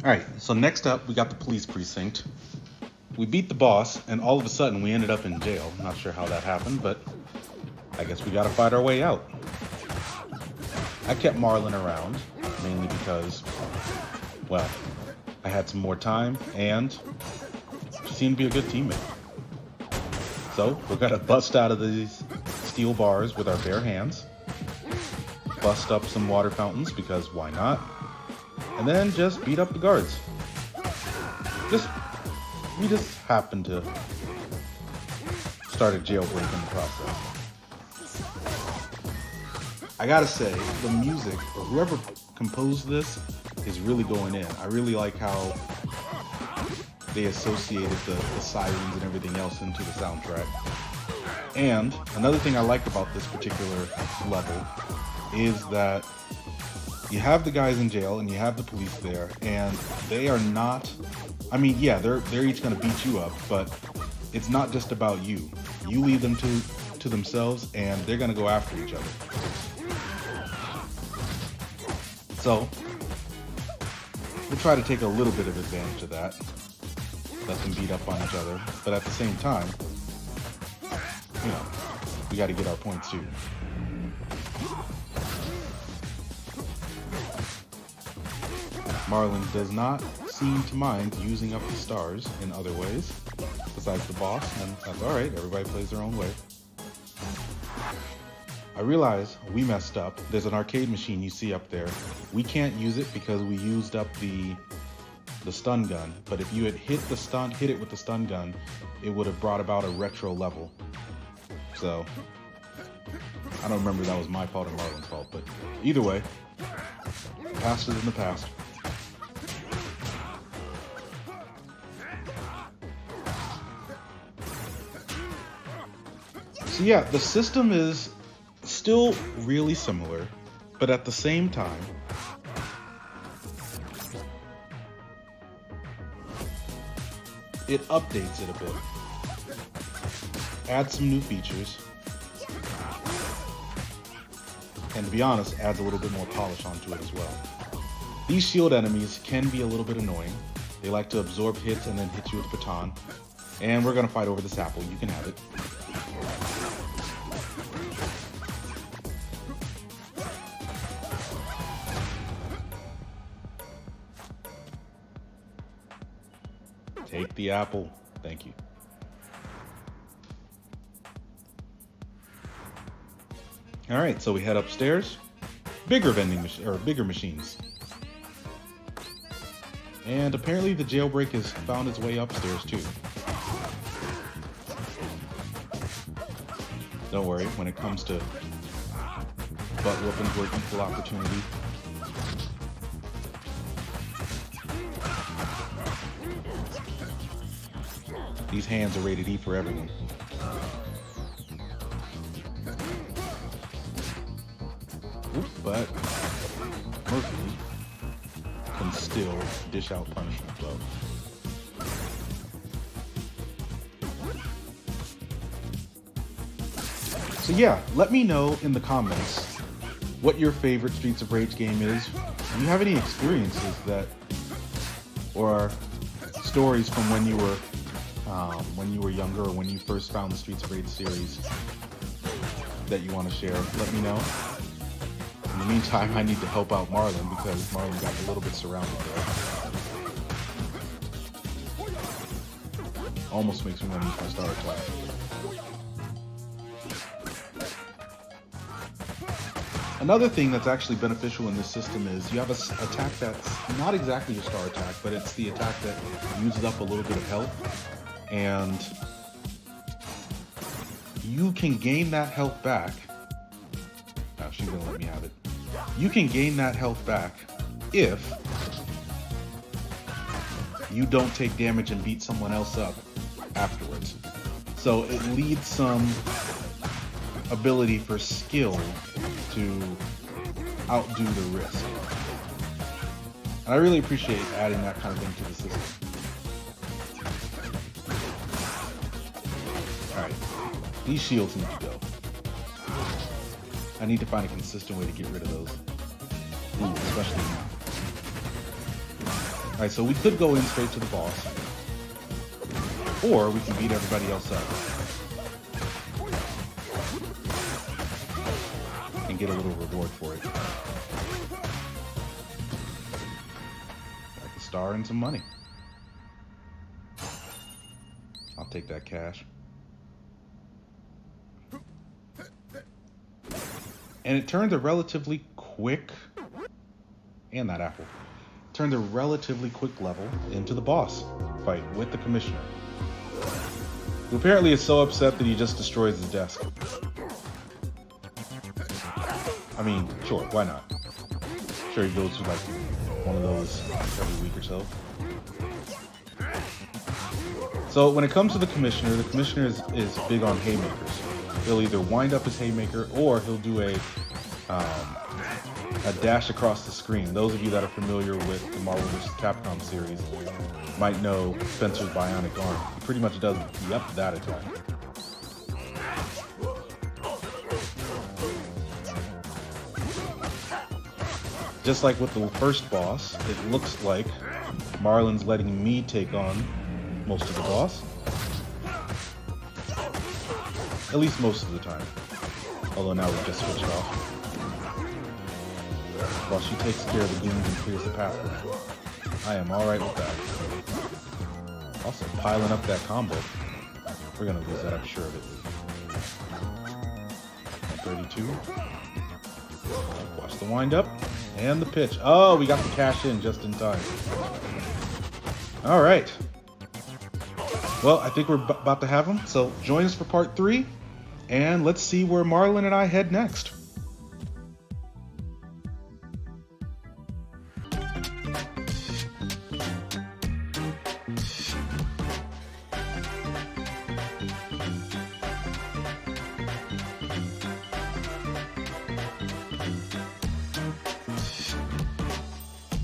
Alright, so next up we got the police precinct. We beat the boss, and all of a sudden we ended up in jail. Not sure how that happened, but I guess we gotta fight our way out. I kept Marlon around, mainly because, well, I had some more time, and she seemed to be a good teammate. So, we're gonna bust out of these steel bars with our bare hands, bust up some water fountains, because why not? And then just beat up the guards. We just happened to start a jailbreak in the process. I gotta say, the music, or whoever composed this, is really going in. I really like how they associated the sirens and everything else into the soundtrack. And another thing I like about this particular level is that you have the guys in jail and you have the police there, and they are not, I mean, yeah, they're each gonna beat you up, but it's not just about you. You leave them to themselves, and they're gonna go after each other. So we'll try to take a little bit of advantage of that, let them beat up on each other, but at the same time, you know, we got to get our points too. Marlon does not seem to mind using up the stars in other ways, besides the boss, and that's alright, everybody plays their own way. I realize we messed up. There's an arcade machine you see up there. We can't use it because we used up the stun gun, but if you had hit it with the stun gun, it would have brought about a retro level. So, I don't remember if that was my fault or Marlon's fault, but either way, past is in the past. So yeah, the system is still really similar, but at the same time, it updates it a bit. Adds some new features. And to be honest, adds a little bit more polish onto it as well. These shield enemies can be a little bit annoying. They like to absorb hits and then hit you with a baton. And we're gonna fight over this apple. You can have it. Take the apple. Thank you. All right, so we head upstairs. Bigger bigger machines. And apparently the jailbreak has found its way upstairs too. Don't worry, when it comes to butt whoopings, we're equal opportunity. These hands are rated E for everyone. Oops, but Murphy can still dish out punishment though. So yeah, let me know in the comments what your favorite Streets of Rage game is. Do you have any experiences or stories from when you were younger, or when you first found the Streets of Rage series that you want to share? Let me know. In the meantime, I need to help out Marlon because Marlon got a little bit surrounded there. Almost makes me want to use my star attack. Another thing that's actually beneficial in this system is you have an attack that's not exactly your star attack, but it's the attack that uses up a little bit of health. And you can gain that health back. Oh, she's gonna let me have it. You can gain that health back if you don't take damage and beat someone else up afterwards. So it leads some ability for skill to outdo the risk. And I really appreciate adding that kind of thing to the system. Alright, these shields need to go. I need to find a consistent way to get rid of those. Ooh, especially now. Alright, so we could go in straight to the boss. Or we can beat everybody else up. And get a little reward for it. Like a star and some money. I'll take that cash. And it turned a relatively quick... And that apple. Turned a relatively quick level into the boss fight with the commissioner. Who apparently is so upset that he just destroys his desk. I mean, sure, why not? Sure, he goes through like one of those every week or so. So when it comes to the commissioner is big on haymakers. He'll either wind up his haymaker or he'll do a dash across the screen. Those of you that are familiar with the Marvel vs. Capcom series might know Spencer's bionic arm. He pretty much does that attack. Just like with the first boss, it looks like Marlon's letting me take on most of the boss. At least most of the time. Although now we've just switched off. While she takes care of the goons and clears the pathway. I am alright with that. Also piling up that combo. We're gonna lose that, I'm sure of it. 32. Watch the wind up. And the pitch. Oh, we got the cash in just in time. Alright. Well, I think we're about to have them. So join us for part 3. And let's see where Marlon and I head next.